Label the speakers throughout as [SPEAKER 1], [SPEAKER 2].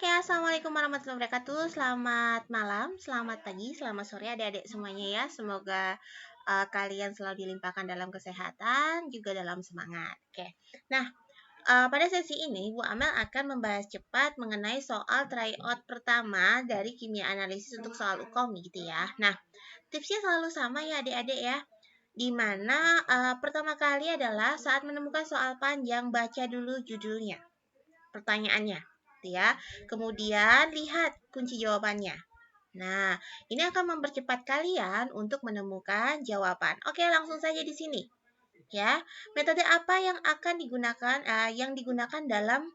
[SPEAKER 1] Oke, Assalamualaikum warahmatullahi wabarakatuh. Selamat malam, selamat pagi, selamat sore adik-adik semuanya ya. Semoga kalian selalu dilimpahkan dalam kesehatan, juga dalam semangat. Oke, nah pada sesi ini Bu Amel akan membahas cepat mengenai soal tryout pertama dari kimia analisis untuk soal UKOM gitu ya. Nah, tipsnya selalu sama ya adik-adik ya. Dimana pertama kali adalah saat menemukan soal panjang, baca dulu judulnya, pertanyaannya, gitu ya. Kemudian lihat kunci jawabannya. Nah, ini akan mempercepat kalian untuk menemukan jawaban. Oke, langsung saja di sini. Ya, metode apa yang akan digunakan yang digunakan dalam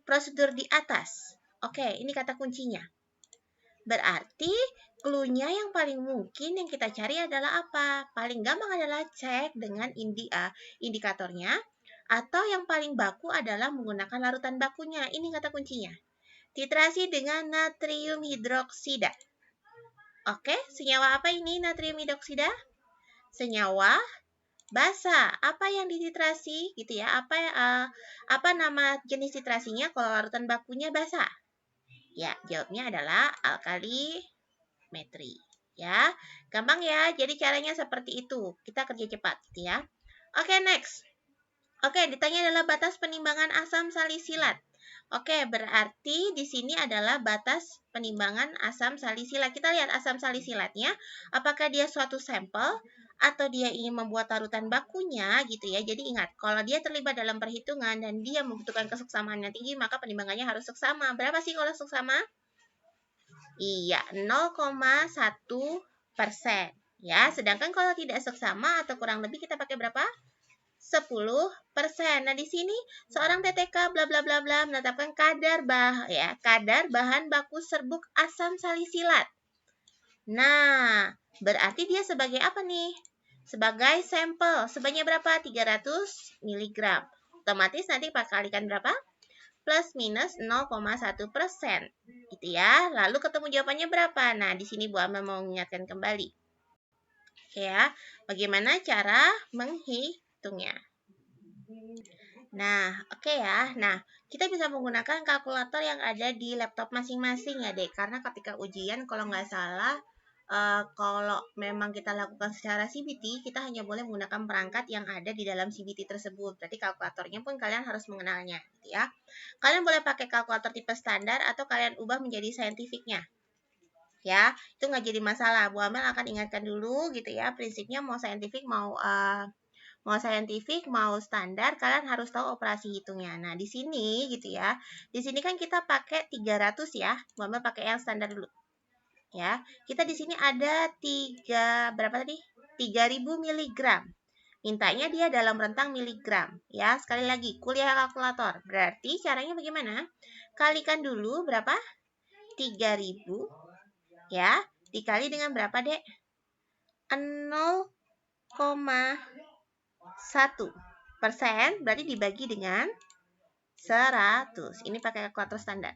[SPEAKER 1] prosedur di atas? Oke, ini kata kuncinya. Berarti clue-nya yang paling mungkin yang kita cari adalah apa? Paling gampang adalah cek dengan indikatornya, atau yang paling baku adalah menggunakan larutan bakunya. Ini kata kuncinya. Titrasi dengan natrium hidroksida. Oke, senyawa apa ini natrium hidroksida? Senyawa basa. Apa yang dititrasi gitu ya? Apa nama jenis titrasinya kalau larutan bakunya basa? Ya, jawabnya adalah alkalimetri. Ya, gampang ya. Jadi caranya seperti itu. Kita kerja cepat gitu ya. Oke, next. Oke, ditanya adalah batas penimbangan asam salisilat. Oke, berarti di sini adalah batas penimbangan asam salisilat. Kita lihat asam salisilatnya, apakah dia suatu sampel atau dia ingin membuat larutan bakunya gitu ya. Jadi ingat, kalau dia terlibat dalam perhitungan dan dia membutuhkan keseksamaan yang tinggi, maka penimbangannya harus seksama. Berapa sih kalau seksama? Iya, 0,1%. Ya, sedangkan kalau tidak seksama atau kurang lebih kita pakai berapa? 10%. Nah, di sini seorang TTK bla bla bla bla menetapkan kadar bahan baku serbuk asam salisilat. Nah, berarti dia sebagai apa nih? Sebagai sampel. Sebanyak berapa? 300 mg. Otomatis nanti kalikan berapa? Plus minus 0,1%. Gitu ya. Lalu ketemu jawabannya berapa? Nah, di sini Bu Amel mau mengingatkan kembali. Oke ya. Bagaimana cara menghitungnya? Nah, oke ya. Nah, kita bisa menggunakan kalkulator yang ada di laptop masing-masing ya, Dek. Karena ketika ujian, kalau nggak salah, kalau memang kita lakukan secara CBT, kita hanya boleh menggunakan perangkat yang ada di dalam CBT tersebut. Berarti kalkulatornya pun kalian harus mengenalnya, gitu ya. Kalian boleh pakai kalkulator tipe standar atau kalian ubah menjadi saintifiknya. Ya, itu nggak jadi masalah. Bu Amel akan ingatkan dulu gitu ya, prinsipnya mau saintifik mau standar, kalian harus tahu operasi hitungnya. Nah, di sini gitu ya. Di sini kan kita pakai 300 ya. Mama pakai yang standar dulu. Ya. Kita di sini ada berapa tadi? 3000 mg. Mintanya dia dalam rentang miligram. Ya, sekali lagi, kuliah kalkulator. Berarti caranya bagaimana? Kalikan dulu berapa? 3000 ya, dikali dengan berapa, Dek? 0,1% berarti dibagi dengan 100. Ini pakai kalkulator standar.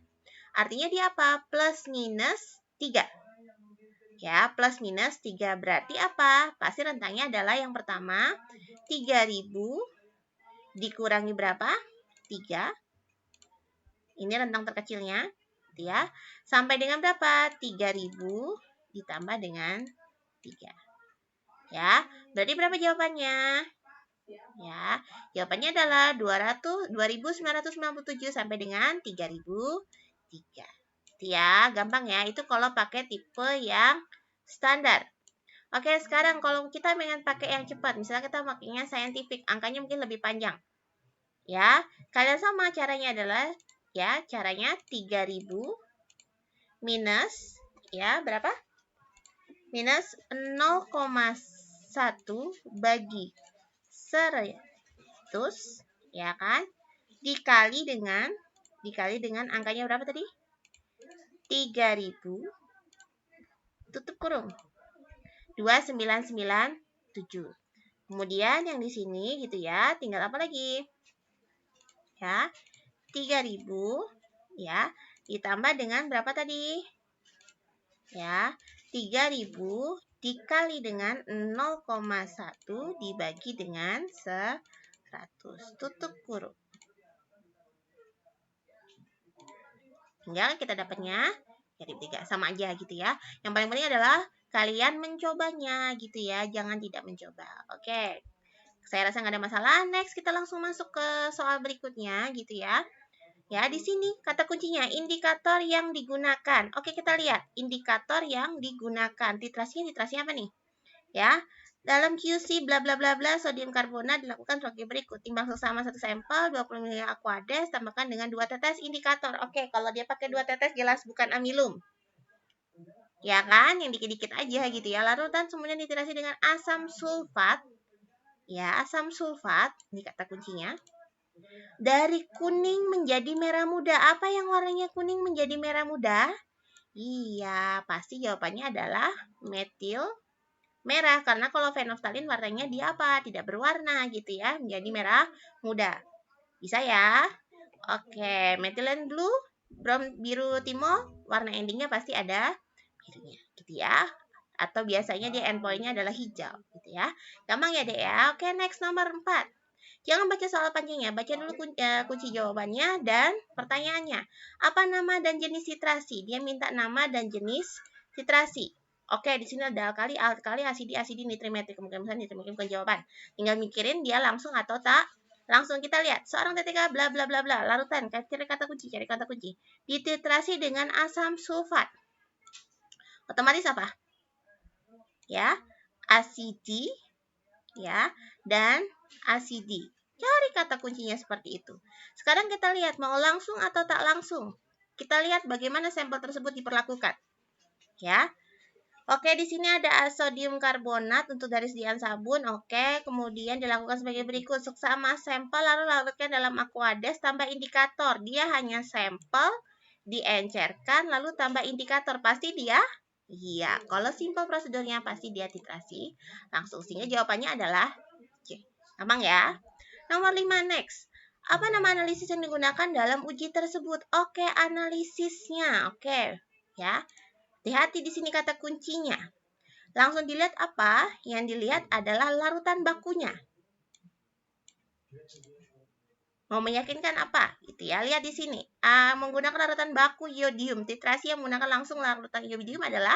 [SPEAKER 1] Artinya dia apa? Plus minus 3. Ya, plus minus 3 berarti apa? Pasti rentangnya adalah yang pertama 3000 dikurangi berapa? 3. Ini rentang terkecilnya, gitu ya. Sampai dengan berapa? 3000 ditambah dengan 3. Ya, berarti berapa jawabannya? Ya, jawabannya adalah 2997 sampai dengan 3003. Ya, gampang ya. Itu kalau pakai tipe yang standar. Oke, sekarang kalau kita pengen pakai yang cepat, misalnya kita pakainya scientific, angkanya mungkin lebih panjang. Ya, kalian sama caranya adalah caranya 3000 minus berapa? Minus 0,1 bagi 100 ya kan, dikali dengan angkanya berapa tadi? 3000 tutup kurung 2997. Kemudian yang di sini gitu ya, tinggal apa lagi? Ya, 3000 ya ditambah dengan berapa tadi? Ya, 3000 dikali dengan 0,1 dibagi dengan 100. Tutup kurung. Ya, kita dapatnya jadi 3. Sama aja gitu ya. Yang paling penting adalah kalian mencobanya gitu ya. Jangan tidak mencoba. Oke. Saya rasa nggak ada masalah. Next, kita langsung masuk ke soal berikutnya gitu ya. Ya, di sini kata kuncinya indikator yang digunakan. Oke, kita lihat indikator yang digunakan. Titrasinya apa nih? Ya, dalam QC bla bla bla bla sodium karbonat dilakukan sebagai berikut. Timbang sesama satu sampel 20 ml Aquades tambahkan dengan 2 tetes indikator. Oke, kalau dia pakai 2 tetes jelas bukan amilum. Ya kan, yang dikit-dikit aja gitu ya. Larutan kemudian dititrasi dengan asam sulfat. Ya, asam sulfat, ini kata kuncinya. Dari kuning menjadi merah muda. Apa yang warnanya kuning menjadi merah muda? Iya, pasti jawabannya adalah metil merah, karena kalau fenolftalin warnanya dia apa? Tidak berwarna gitu ya, menjadi merah muda. Bisa ya? Oke, methylene blue, biru timol, warna endingnya pasti ada birunya gitu ya. Atau biasanya dia endpointnya adalah hijau gitu ya. Gampang ya dek ya. Oke, next nomor 4. Jangan baca soal panjangnya, baca dulu kunci jawabannya dan pertanyaannya. Apa nama dan jenis titrasi? Dia minta nama dan jenis titrasi. Oke, di sini ada alkali, asidi, nitrimetrik. Kemungkinan nitrimetrik bukan jawaban. Tinggal mikirin dia langsung atau tak. Langsung kita lihat. Seorang TTK bla bla bla bla. Larutan, cari kata kunci. Dititrasi dengan asam sulfat. Otomatis apa? Ya, asidi, ya, dan asidi. Cari kata kuncinya seperti itu. Sekarang kita lihat mau langsung atau tak langsung. Kita lihat bagaimana sampel tersebut diperlakukan. Ya. Oke, di sini ada sodium karbonat untuk garis dian sabun. Oke, kemudian dilakukan sebagai berikut. Seksama sampel lalu larutkan dalam Aquades tambah indikator. Dia hanya sampel, diencerkan lalu tambah indikator. Pasti dia? Iya, kalau simple prosedurnya pasti dia titrasi langsung. Sehingga jawabannya adalah C. Gampang ya. Nomor 5 next. Apa nama analisis yang digunakan dalam uji tersebut? Oke, analisisnya. Oke, ya. Hati-hati di sini kata kuncinya. Langsung dilihat apa? Yang dilihat adalah larutan bakunya. Mau meyakinkan apa? Gitu ya. Lihat di sini. Menggunakan larutan baku iodium. Titrasi yang menggunakan langsung larutan iodium adalah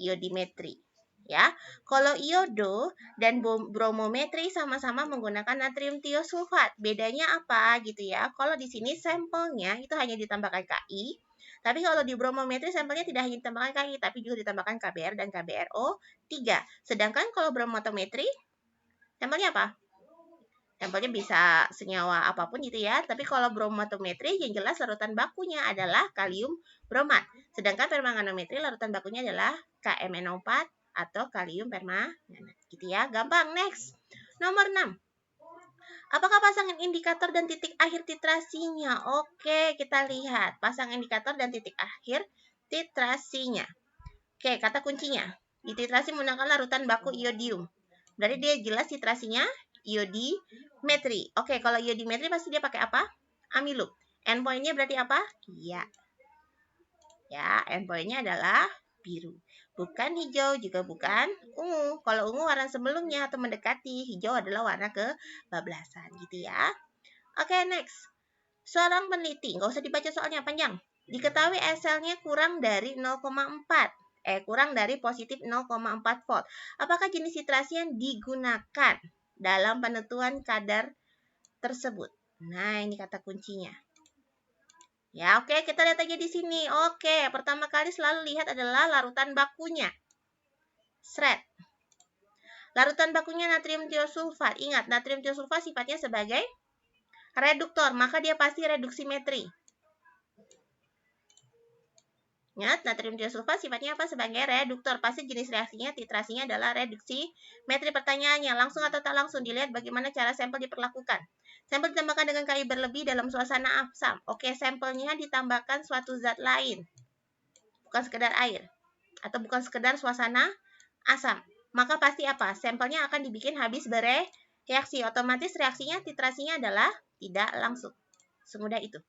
[SPEAKER 1] iodimetri. Ya, kalau iodo dan bromometri sama-sama menggunakan natrium tiosulfat. Bedanya apa gitu ya? Kalau di sini sampelnya itu hanya ditambahkan Ki. Tapi kalau di bromometri sampelnya tidak hanya ditambahkan Ki, tapi juga ditambahkan KBr dan KBRO3. Sedangkan kalau bromotometri, sampelnya apa? Sampelnya bisa senyawa apapun gitu ya. Tapi kalau bromotometri yang jelas larutan bakunya adalah kalium bromat. Sedangkan permanganometri larutan bakunya adalah KMNO4 atau kalium permanganat. Gitu ya. Gampang. Next. Nomor 6. Apakah pasangan indikator dan titik akhir titrasinya? Oke, kita lihat pasangan indikator dan titik akhir titrasinya. Oke, kata kuncinya. Dititrasi menggunakan larutan baku iodium. Berarti dia jelas titrasinya iodimetri. Oke, kalau iodimetri pasti dia pakai apa? Amilum. Endpointnya berarti apa? Iya. Ya, endpointnya adalah biru. Bukan hijau, juga bukan ungu. Kalau ungu warna sebelumnya atau mendekati, hijau adalah warna kebablasan gitu ya. Oke, next. Seorang peneliti, nggak usah dibaca soalnya panjang. Diketahui SL-nya kurang dari 0,4. Kurang dari positif 0,4 volt. Apakah jenis titrasi yang digunakan dalam penentuan kadar tersebut? Nah, ini kata kuncinya. Ya, oke, kita lihat aja di sini. Oke, pertama kali selalu lihat adalah larutan bakunya. Shred. Larutan bakunya natrium tiosulfat. Ingat, natrium tiosulfat sifatnya sebagai reduktor, maka dia pasti reduksimetri. Ingat, natrium tiosulfat sifatnya apa? Sebagai reduktor. Pasti jenis reaksinya, titrasinya adalah reduksimetri. Pertanyaannya, langsung atau tak langsung dilihat bagaimana cara sampel diperlakukan. Sampel ditambahkan dengan Ki berlebih dalam suasana asam. Oke, sampelnya ditambahkan suatu zat lain. Bukan sekedar air. Atau bukan sekedar suasana asam. Maka pasti apa? Sampelnya akan dibikin habis bereaksi. Otomatis reaksinya, titrasinya adalah tidak langsung. Semudah itu.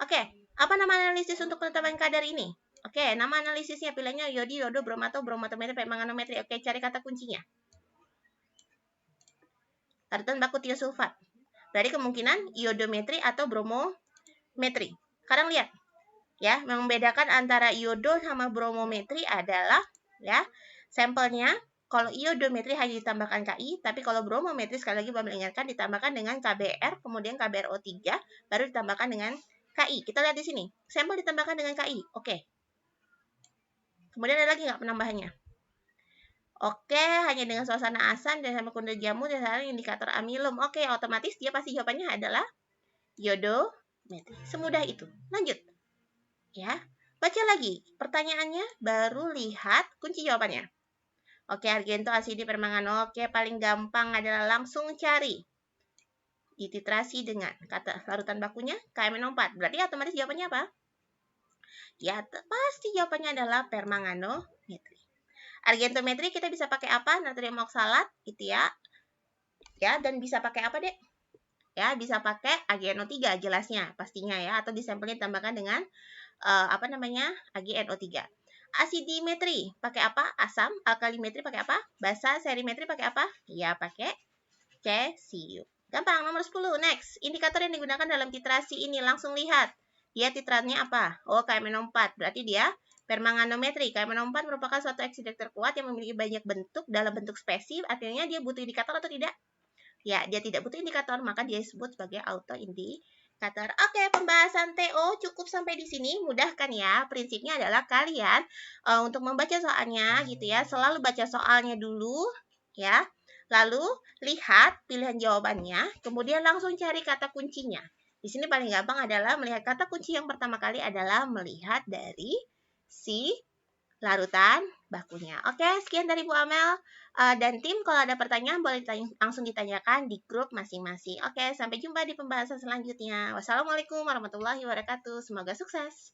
[SPEAKER 1] Oke, apa nama analisis untuk penetapan kadar ini? Oke, nama analisisnya pilihannya iodi, iodo, bromato, bromatometri, permanganometri. Oke, cari kata kuncinya. Larutan baku tiosulfat. Berarti kemungkinan iodometri atau bromometri. Sekarang lihat. Ya, yang membedakan antara iodo sama bromometri adalah ya, sampelnya kalau iodometri hanya ditambahkan Ki, tapi kalau bromometri sekali lagi Bapak ingatkan ditambahkan dengan KBr, kemudian KBrO3, baru ditambahkan dengan Ki. Kita lihat di sini, sampel ditambahkan dengan Ki. Oke. Kemudian ada lagi nggak penambahannya? Oke, hanya dengan suasana asam dan sama kunder jamu dan saling indikator amilum. Oke, otomatis dia pasti jawabannya adalah iodometri. Semudah itu. Lanjut. Ya, baca lagi. Pertanyaannya baru lihat kunci jawabannya. Oke, argento, asidi, permangano. Oke, paling gampang adalah langsung cari. Dititrasi dengan kata larutan bakunya KMNO4. Berarti otomatis jawabannya apa? Ya, pasti jawabannya adalah permanganometri. Argentometri kita bisa pakai apa? Natrium oksalat gitu ya. Ya, dan bisa pakai apa, Dek? Ya, bisa pakai AgNO3 jelasnya pastinya ya, atau disampelnya tambahkan dengan AgNO3. Asidimetri pakai apa? Asam. Alkalimetri pakai apa? Basa. Serimetri pakai apa? Ya, pakai cesium. Gampang. Nomor 10. Next. Indikator yang digunakan dalam titrasi ini. Langsung lihat. Dia titratnya apa? Oh, KMNO4. Berarti dia permanganometri. KMNO4 merupakan suatu oksidat terkuat yang memiliki banyak bentuk dalam bentuk spesif. Artinya dia butuh indikator atau tidak? Ya, dia tidak butuh indikator, maka dia disebut sebagai autoindikator. Oke, pembahasan TO cukup sampai di sini. Mudah kan ya? Prinsipnya adalah kalian untuk membaca soalnya gitu ya, selalu baca soalnya dulu ya. Lalu lihat pilihan jawabannya, kemudian langsung cari kata kuncinya. Di sini paling gampang adalah melihat kata kunci yang pertama kali adalah melihat dari si larutan bakunya. Oke, sekian dari Bu Amel dan tim. Kalau ada pertanyaan boleh langsung ditanyakan di grup masing-masing. Oke, sampai jumpa di pembahasan selanjutnya. Wassalamualaikum warahmatullahi wabarakatuh. Semoga sukses.